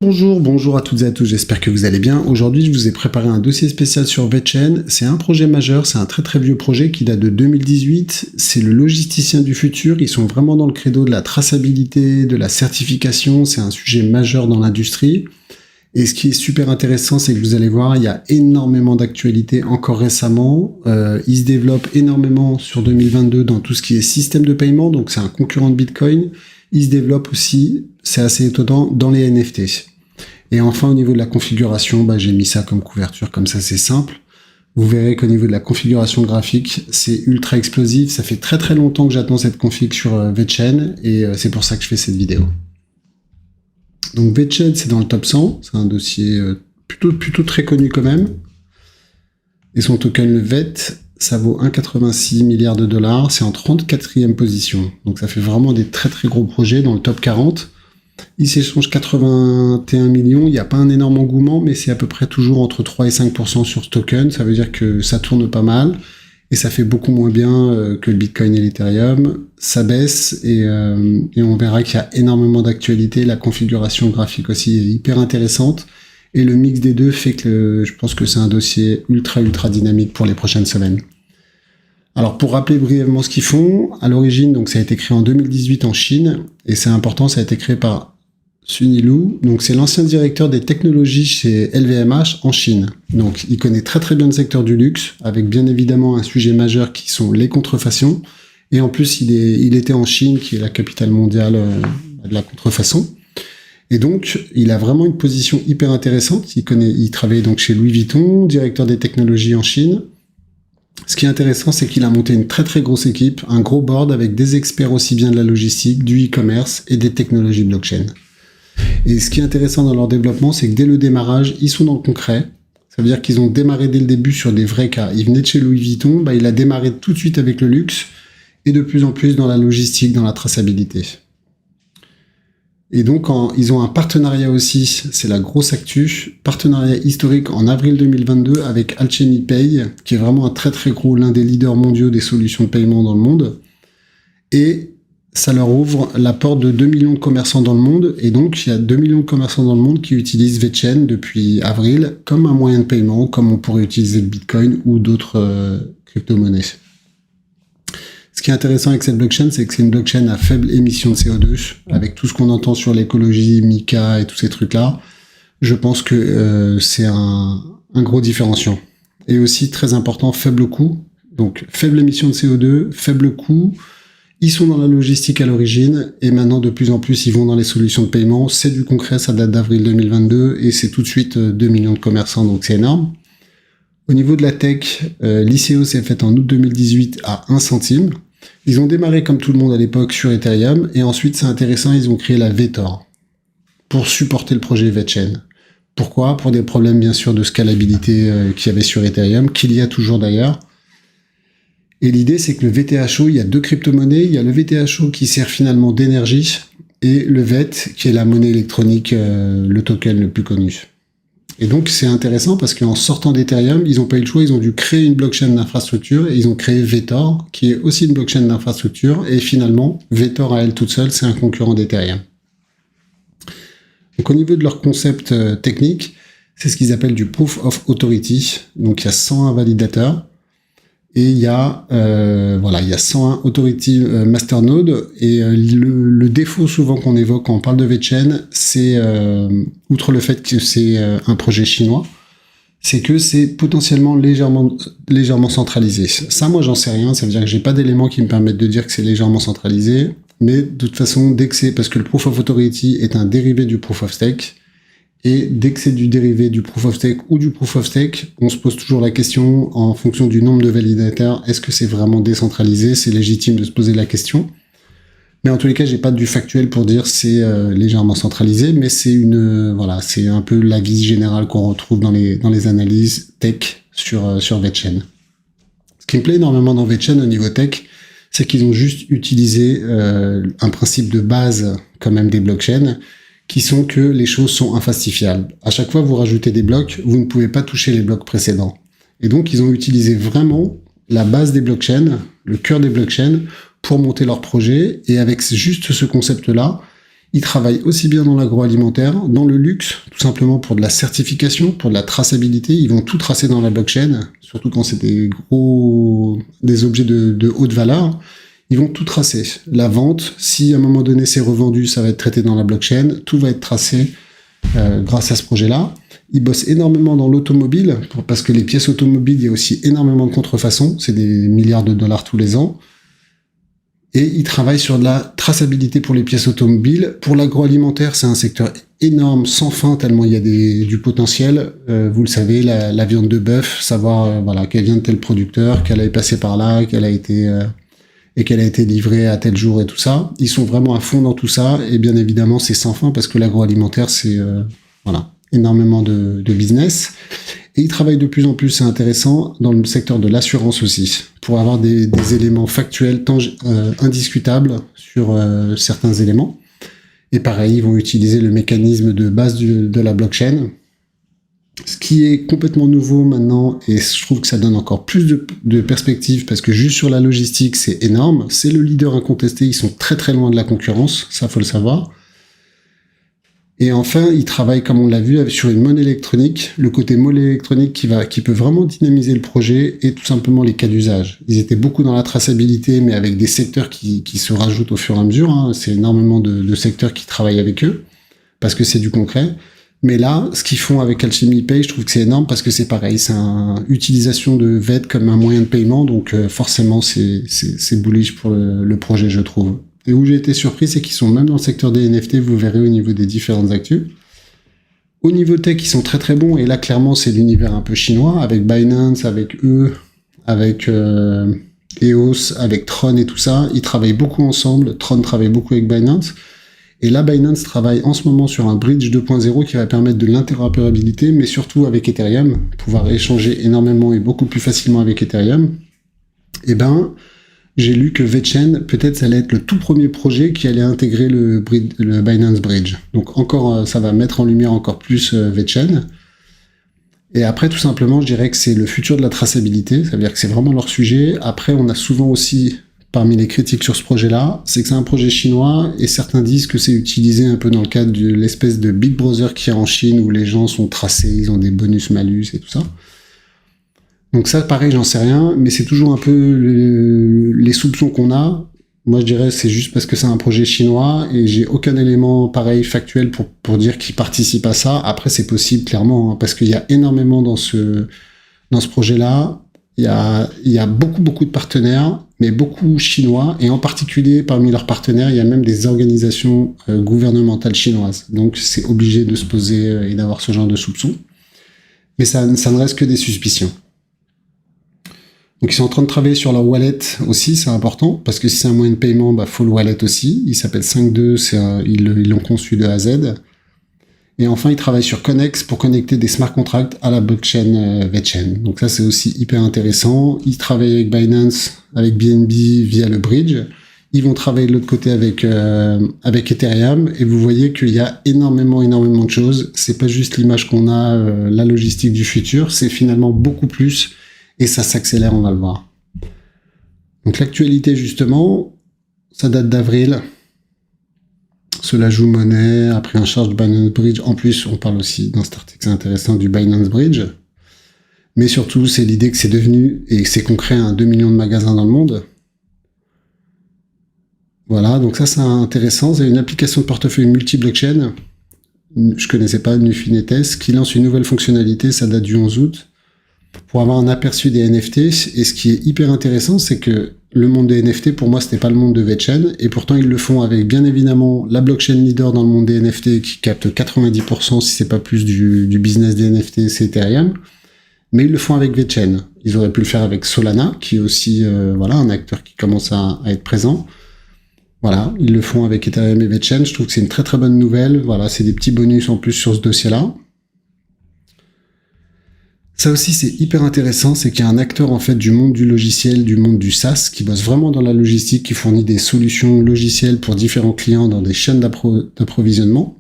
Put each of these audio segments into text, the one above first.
Bonjour à toutes et à tous, j'espère que vous allez bien. Aujourd'hui, je vous ai préparé un dossier spécial sur VeChain. C'est un projet majeur, c'est un très vieux projet qui date de 2018. C'est le logisticien du futur, ils sont vraiment dans le credo de la traçabilité, de la certification, c'est un sujet majeur dans l'industrie. Et ce qui est super intéressant, c'est que vous allez voir, il y a énormément d'actualités encore récemment. Il se développe énormément sur 2022 dans tout ce qui est système de paiement, donc c'est un concurrent de Bitcoin. Il se développe aussi, c'est assez étonnant, dans les NFT. Et enfin, au niveau de la configuration, j'ai mis ça comme couverture, comme ça c'est simple. Vous verrez qu'au niveau de la configuration graphique, c'est ultra explosif. Ça fait très longtemps que j'attends cette config sur VeChain, et c'est pour ça que je fais cette vidéo. Donc VeChain, c'est dans le top 100, c'est un dossier plutôt très connu quand même. Et son token, le VET, ça vaut 1,86 milliard de dollars, c'est en 34e position. Donc ça fait vraiment des très gros projets dans le top 40. Il s'échange 81 millions, il n'y a pas un énorme engouement, mais c'est à peu près toujours entre 3 et 5% sur ce token, ça veut dire que ça tourne pas mal, et ça fait beaucoup moins bien que le Bitcoin et l'Ethereum. Ça baisse, et on verra qu'il y a énormément d'actualités, la configuration graphique aussi est hyper intéressante, et le mix des deux fait que je pense que c'est un dossier ultra dynamique pour les prochaines semaines. Alors pour rappeler brièvement ce qu'ils font, à l'origine, donc ça a été créé en 2018 en Chine, et c'est important, ça a été créé par Sunny Lu, donc c'est l'ancien directeur des technologies chez LVMH en Chine. Donc il connaît très bien le secteur du luxe, avec bien évidemment un sujet majeur qui sont les contrefaçons, et en plus il était en Chine, qui est la capitale mondiale de la contrefaçon. Et donc, il a vraiment une position hyper intéressante. Il travaillait donc chez Louis Vuitton, directeur des technologies en Chine. Ce qui est intéressant, c'est qu'il a monté une très grosse équipe, un gros board avec des experts aussi bien de la logistique, du e-commerce et des technologies blockchain. Et ce qui est intéressant dans leur développement, c'est que dès le démarrage, ils sont dans le concret. Ça veut dire qu'ils ont démarré dès le début sur des vrais cas. Il venait de chez Louis Vuitton, il a démarré tout de suite avec le luxe et de plus en plus dans la logistique, dans la traçabilité. Et donc, ils ont un partenariat aussi, c'est la grosse actu, partenariat historique en avril 2022 avec Alchemy Pay, qui est vraiment un très gros, l'un des leaders mondiaux des solutions de paiement dans le monde. Et ça leur ouvre la porte de 2 millions de commerçants dans le monde. Et donc, il y a 2 millions de commerçants dans le monde qui utilisent VeChain depuis avril comme un moyen de paiement, comme on pourrait utiliser le Bitcoin ou d'autres crypto-monnaies. Ce qui est intéressant avec cette blockchain, c'est que c'est une blockchain à faible émission de CO2, avec tout ce qu'on entend sur l'écologie, Mika et tous ces trucs-là. Je pense que c'est un gros différenciant. Et aussi, très important, faible coût. Donc, faible émission de CO2, faible coût. Ils sont dans la logistique à l'origine, et maintenant, de plus en plus, ils vont dans les solutions de paiement. C'est du concret, ça date d'avril 2022, et c'est tout de suite 2 millions de commerçants, donc c'est énorme. Au niveau de la tech, l'ICO s'est fait en août 2018 à 1 centime. Ils ont démarré comme tout le monde à l'époque sur Ethereum, et ensuite c'est intéressant, ils ont créé la VeTor pour supporter le projet VeChain. Pourquoi ? Pour des problèmes bien sûr de scalabilité qu'il y avait sur Ethereum, qu'il y a toujours d'ailleurs. Et l'idée c'est que le VTHO, il y a deux crypto-monnaies, il y a le VTHO qui sert finalement d'énergie, et le VET qui est la monnaie électronique, le token le plus connu. Et donc, c'est intéressant parce qu'en sortant d'Ethereum, ils n'ont pas eu le choix, ils ont dû créer une blockchain d'infrastructure et ils ont créé VeTor, qui est aussi une blockchain d'infrastructure. Et finalement, VeTor à elle toute seule, c'est un concurrent d'Ethereum. Donc, au niveau de leur concept technique, c'est ce qu'ils appellent du Proof of Authority. Donc, il y a 101 validateurs et il y a 101 Authority Masternode. Et le défaut souvent qu'on évoque quand on parle de VeChain, c'est, outre le fait que c'est un projet chinois, c'est que c'est potentiellement légèrement centralisé. Ça, moi, j'en sais rien. Ça veut dire que j'ai pas d'éléments qui me permettent de dire que c'est légèrement centralisé. Mais de toute façon, dès que c'est, parce que le Proof of Authority est un dérivé du Proof of Stake, et dès que c'est du dérivé du Proof of Stake ou du Proof of Stake, on se pose toujours la question, en fonction du nombre de validateurs, est-ce que c'est vraiment décentralisé ? C'est légitime de se poser la question. Mais en tous les cas, j'ai pas du factuel pour dire c'est légèrement centralisé, mais c'est c'est un peu l'avis général qu'on retrouve dans les analyses tech sur VeChain. Ce qui me plaît énormément dans VeChain au niveau tech, c'est qu'ils ont juste utilisé un principe de base quand même des blockchains, qui sont que les choses sont infastifiables. À chaque fois que vous rajoutez des blocs, vous ne pouvez pas toucher les blocs précédents. Et donc, ils ont utilisé vraiment la base des blockchains, le cœur des blockchains, pour monter leur projet. Et avec juste ce concept-là, Ils travaillent aussi bien dans l'agroalimentaire, dans le luxe, tout simplement pour de la certification, pour de la traçabilité. Ils vont tout tracer dans la blockchain, surtout quand c'est des objets de haute valeur. Ils vont tout tracer. La vente, si à un moment donné c'est revendu, ça va être traité dans la blockchain. Tout va être tracé grâce à ce projet-là. Ils bossent énormément dans l'automobile, parce que les pièces automobiles, il y a aussi énormément de contrefaçons. C'est des milliards de dollars tous les ans. Et ils travaillent sur de la traçabilité pour les pièces automobiles. Pour l'agroalimentaire, c'est un secteur énorme, sans fin, tellement il y a du potentiel. Vous le savez, la viande de bœuf, savoir qu'elle vient de tel producteur, qu'elle est passée par là, qu'elle a été livrée à tel jour et tout ça. Ils sont vraiment à fond dans tout ça. Et bien évidemment, c'est sans fin parce que l'agroalimentaire, c'est énormément de business. Et ils travaillent de plus en plus, c'est intéressant, dans le secteur de l'assurance aussi, pour avoir des éléments factuels, indiscutables sur certains éléments. Et pareil, ils vont utiliser le mécanisme de base de la blockchain, ce qui est complètement nouveau maintenant, et je trouve que ça donne encore plus de perspectives, parce que juste sur la logistique, c'est énorme. C'est le leader incontesté, ils sont très très loin de la concurrence, ça faut le savoir. Et enfin, ils travaillent, comme on l'a vu, sur une monnaie électronique, le côté monnaie électronique qui peut vraiment dynamiser le projet et tout simplement les cas d'usage. Ils étaient beaucoup dans la traçabilité, mais avec des secteurs qui se rajoutent au fur et à mesure. Hein. C'est énormément de secteurs qui travaillent avec eux, parce que c'est du concret. Mais là, ce qu'ils font avec Alchemy Pay, je trouve que c'est énorme, parce que c'est pareil, c'est une utilisation de VET comme un moyen de paiement, donc forcément, c'est bullish pour le projet, je trouve. Et où j'ai été surpris, c'est qu'ils sont même dans le secteur des NFT, vous verrez au niveau des différentes actus. Au niveau tech, ils sont très très bons, et là, clairement, c'est l'univers un peu chinois, avec Binance, avec eux, avec EOS, avec Tron et tout ça. Ils travaillent beaucoup ensemble, Tron travaille beaucoup avec Binance, et là, Binance travaille en ce moment sur un bridge 2.0 qui va permettre de l'interopérabilité, mais surtout avec Ethereum, pouvoir échanger énormément et beaucoup plus facilement avec Ethereum. Et j'ai lu que VeChain, peut-être ça allait être le tout premier projet qui allait intégrer le Binance Bridge. Donc encore, ça va mettre en lumière encore plus VeChain. Et après, tout simplement, je dirais que c'est le futur de la traçabilité, ça veut dire que c'est vraiment leur sujet. Après, on a souvent aussi, parmi les critiques sur ce projet-là, c'est que c'est un projet chinois, et certains disent que c'est utilisé un peu dans le cadre de l'espèce de Big Brother qu'il y a en Chine, où les gens sont tracés, ils ont des bonus-malus et tout ça. Donc ça, pareil, j'en sais rien, mais c'est toujours un peu les soupçons qu'on a. Moi, je dirais c'est juste parce que c'est un projet chinois, et j'ai aucun élément pareil factuel pour dire qu'ils participent à ça. Après, c'est possible, clairement, hein, parce qu'il y a énormément dans ce projet-là. Il y a beaucoup de partenaires, mais beaucoup chinois, et en particulier, parmi leurs partenaires, il y a même des organisations gouvernementales chinoises. Donc, c'est obligé de se poser et d'avoir ce genre de soupçons. Mais ça ne reste que des suspicions. Donc ils sont en train de travailler sur leur wallet aussi, c'est important, parce que si c'est un moyen de paiement, faut le wallet aussi. Il s'appelle 5.2, ils l'ont conçu de A à Z. Et enfin, ils travaillent sur Connex pour connecter des smart contracts à la blockchain VeChain. Donc ça, c'est aussi hyper intéressant. Ils travaillent avec Binance, avec BNB via le bridge. Ils vont travailler de l'autre côté avec Ethereum, et vous voyez qu'il y a énormément de choses. C'est pas juste l'image qu'on a, la logistique du futur, c'est finalement beaucoup plus. Et ça s'accélère, on va le voir. Donc l'actualité, justement, ça date d'avril. Cela joue monnaie, après un charge de Binance Bridge. En plus, on parle aussi dans cet article intéressant du Binance Bridge. Mais surtout, c'est l'idée que c'est devenu, et c'est qu'on crée 2 millions de magasins dans le monde. Voilà, donc ça, c'est intéressant. C'est une application de portefeuille multi-blockchain. Je connaissais pas Nufinetes, qui lance une nouvelle fonctionnalité, ça date du 11 août. Pour avoir un aperçu des NFT, et ce qui est hyper intéressant, c'est que le monde des NFT, pour moi, c'était pas le monde de VeChain, et pourtant ils le font avec, bien évidemment, la blockchain leader dans le monde des NFT, qui capte 90%, si c'est pas plus, du business des NFT, c'est Ethereum, mais ils le font avec VeChain. Ils auraient pu le faire avec Solana, qui est aussi, un acteur qui commence à être présent. Voilà, ils le font avec Ethereum et VeChain, je trouve que c'est une très très bonne nouvelle. Voilà, c'est des petits bonus en plus sur ce dossier-là. Ça aussi, c'est hyper intéressant, c'est qu'il y a un acteur en fait du monde du logiciel, du monde du SaaS, qui bosse vraiment dans la logistique, qui fournit des solutions logicielles pour différents clients dans des chaînes d'approvisionnement.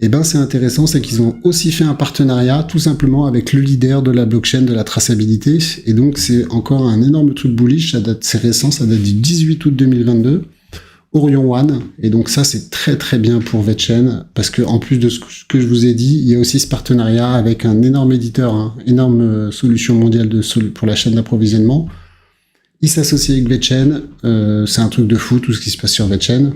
Et c'est intéressant, c'est qu'ils ont aussi fait un partenariat tout simplement avec le leader de la blockchain de la traçabilité. Et donc c'est encore un énorme truc bullish, c'est récent, ça date du 18 août 2022, Orion One. Et donc ça, c'est très très bien pour VetChain, parce que en plus de ce que je vous ai dit, il y a aussi ce partenariat avec un énorme éditeur, énorme solution mondiale pour la chaîne d'approvisionnement. Il s'associe avec VetChain. C'est un truc de fou, tout ce qui se passe sur VetChain.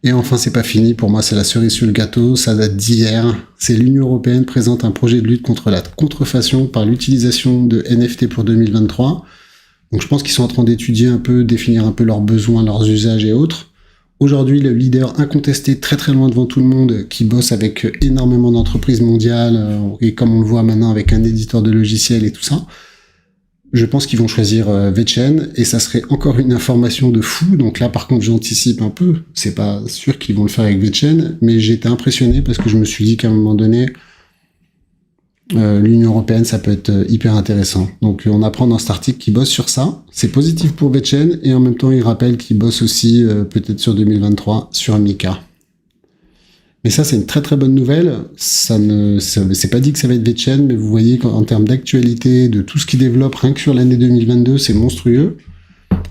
Et enfin, c'est pas fini. Pour moi, c'est la cerise sur le gâteau. Ça date d'hier. C'est l'Union européenne présente un projet de lutte contre la contrefaçon par l'utilisation de NFT pour 2023. Donc je pense qu'ils sont en train d'étudier un peu, définir un peu leurs besoins, leurs usages et autres. Aujourd'hui, le leader incontesté, très très loin devant tout le monde, qui bosse avec énormément d'entreprises mondiales, et comme on le voit maintenant avec un éditeur de logiciels et tout ça, je pense qu'ils vont choisir VetChain, et ça serait encore une information de fou. Donc là, par contre, j'anticipe un peu. C'est pas sûr qu'ils vont le faire avec VetChain, mais j'ai été impressionné parce que je me suis dit qu'à un moment donné, l'Union européenne, ça peut être hyper intéressant. Donc on apprend dans cet article qu'ils bossent sur ça. C'est positif pour VetChain, et en même temps, ils rappellent qu'ils bossent aussi peut-être sur 2023 sur Mika. Mais ça, c'est une très très bonne nouvelle. C'est pas dit que ça va être VetChain, mais vous voyez qu'en termes d'actualité, de tout ce qu'ils développent, rien que sur l'année 2022, c'est monstrueux.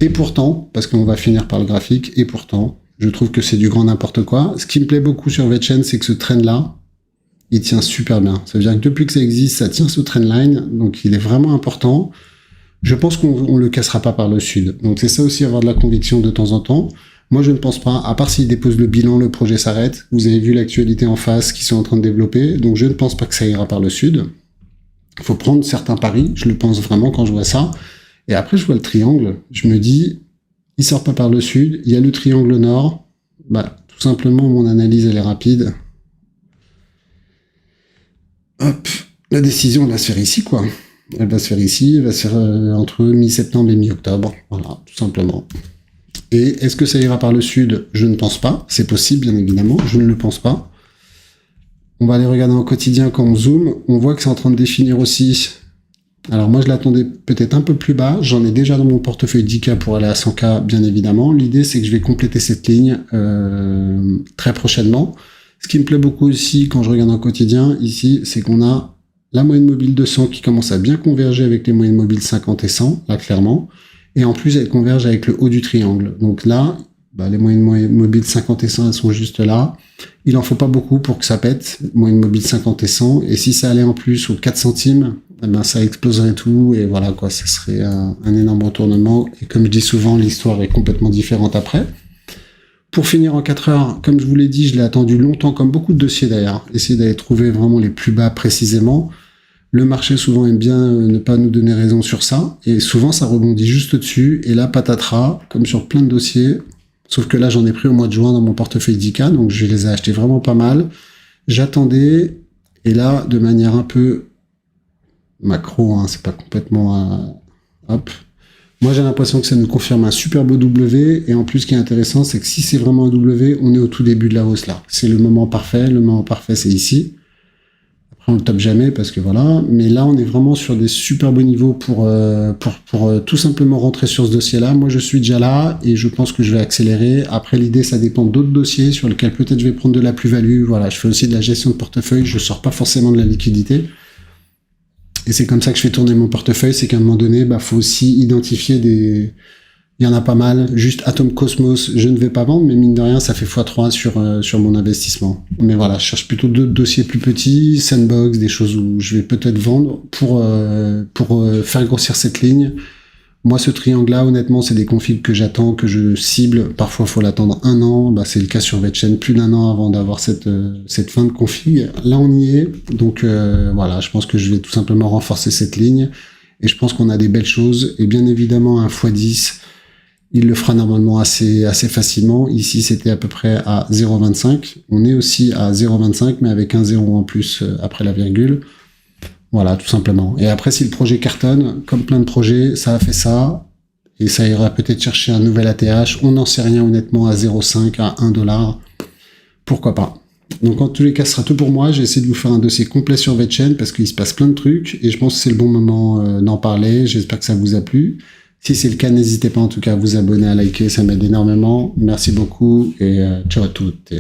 Et pourtant, parce qu'on va finir par le graphique, et pourtant, je trouve que c'est du grand n'importe quoi. Ce qui me plaît beaucoup sur VetChain, c'est que ce trend-là, il tient super bien. Ça veut dire que depuis que ça existe, ça tient ce trendline, donc il est vraiment important. Je pense qu'on le cassera pas par le sud. Donc c'est ça aussi, avoir de la conviction de temps en temps. Moi, je ne pense pas, à part s'ils déposent le bilan, le projet s'arrête. Vous avez vu l'actualité en face qu'ils sont en train de développer, donc je ne pense pas que ça ira par le sud. Il faut prendre certains paris, je le pense vraiment quand je vois ça. Et après, je vois le triangle, je me dis, il sort pas par le sud, il y a le triangle nord. Tout simplement, mon analyse, elle est rapide. Hop, la décision, elle va se faire ici, quoi. Elle va se faire ici, elle va se faire entre mi-septembre et mi-octobre. Voilà, tout simplement. Et est-ce que ça ira par le sud? Je ne pense pas. C'est possible, bien évidemment. Je ne le pense pas. On va aller regarder en quotidien quand on zoome. On voit que c'est en train de définir aussi. Alors moi, je l'attendais peut-être un peu plus bas. J'en ai déjà dans mon portefeuille 10K pour aller à 100K, bien évidemment. L'idée, c'est que je vais compléter cette ligne très prochainement. Ce qui me plaît beaucoup aussi quand je regarde en quotidien, ici, c'est qu'on a la moyenne mobile 200 qui commence à bien converger avec les moyennes mobiles 50 et 100, là, clairement. Et en plus, elle converge avec le haut du triangle. Donc là, les moyennes mobiles 50 et 100, elles sont juste là. Il en faut pas beaucoup pour que ça pète, moyenne mobile 50 et 100. Et si ça allait en plus aux 4 centimes, ça exploserait tout. Et voilà, quoi, ça serait un énorme retournement. Et comme je dis souvent, l'histoire est complètement différente après. Pour finir en 4 heures, comme je vous l'ai dit, je l'ai attendu longtemps, comme beaucoup de dossiers d'ailleurs. Essayer d'aller trouver vraiment les plus bas précisément. Le marché souvent aime bien ne pas nous donner raison sur ça, et souvent ça rebondit juste dessus, et là patatras, comme sur plein de dossiers, sauf que là j'en ai pris au mois de juin dans mon portefeuille 10K, donc je les ai achetés vraiment pas mal. J'attendais, et là, de manière un peu macro, c'est pas complètement... hop. Moi j'ai l'impression que ça nous confirme un super beau W, et en plus ce qui est intéressant, c'est que si c'est vraiment un W, on est au tout début de la hausse là. C'est le moment parfait c'est ici. On le tape jamais parce que voilà, mais là on est vraiment sur des super beaux niveaux pour tout simplement rentrer sur ce dossier-là. Moi je suis déjà là et je pense que je vais accélérer. Après l'idée, ça dépend d'autres dossiers sur lesquels peut-être je vais prendre de la plus-value. Voilà, je fais aussi de la gestion de portefeuille, je sors pas forcément de la liquidité. Et c'est comme ça que je fais tourner mon portefeuille, c'est qu'à un moment donné, faut aussi identifier des... Il y en a pas mal. Juste Atom Cosmos, je ne vais pas vendre, mais mine de rien, ça fait x3 sur mon investissement. Mais voilà, je cherche plutôt d'autres dossiers plus petits, Sandbox, des choses où je vais peut-être vendre pour faire grossir cette ligne. Moi, ce triangle-là, honnêtement, c'est des configs que j'attends, que je cible. Parfois, il faut l'attendre 1 an. C'est le cas sur VetChain, plus d'1 an avant d'avoir cette fin de config. Là, on y est. Donc voilà, je pense que je vais tout simplement renforcer cette ligne. Et je pense qu'on a des belles choses. Et bien évidemment, un x10, il le fera normalement assez facilement. Ici, c'était à peu près à 0,25. On est aussi à 0,25, mais avec un 0 en plus après la virgule. Voilà, tout simplement. Et après, si le projet cartonne, comme plein de projets, ça a fait ça, et ça ira peut-être chercher un nouvel ATH. On n'en sait rien, honnêtement, à 0,5, à 1 $. Pourquoi pas? Donc, en tous les cas, ce sera tout pour moi. J'ai essayé de vous faire un dossier complet sur VetChain, parce qu'il se passe plein de trucs, et je pense que c'est le bon moment d'en parler. J'espère que ça vous a plu. Si c'est le cas, n'hésitez pas en tout cas à vous abonner, à liker, ça m'aide énormément. Merci beaucoup et ciao à toutes.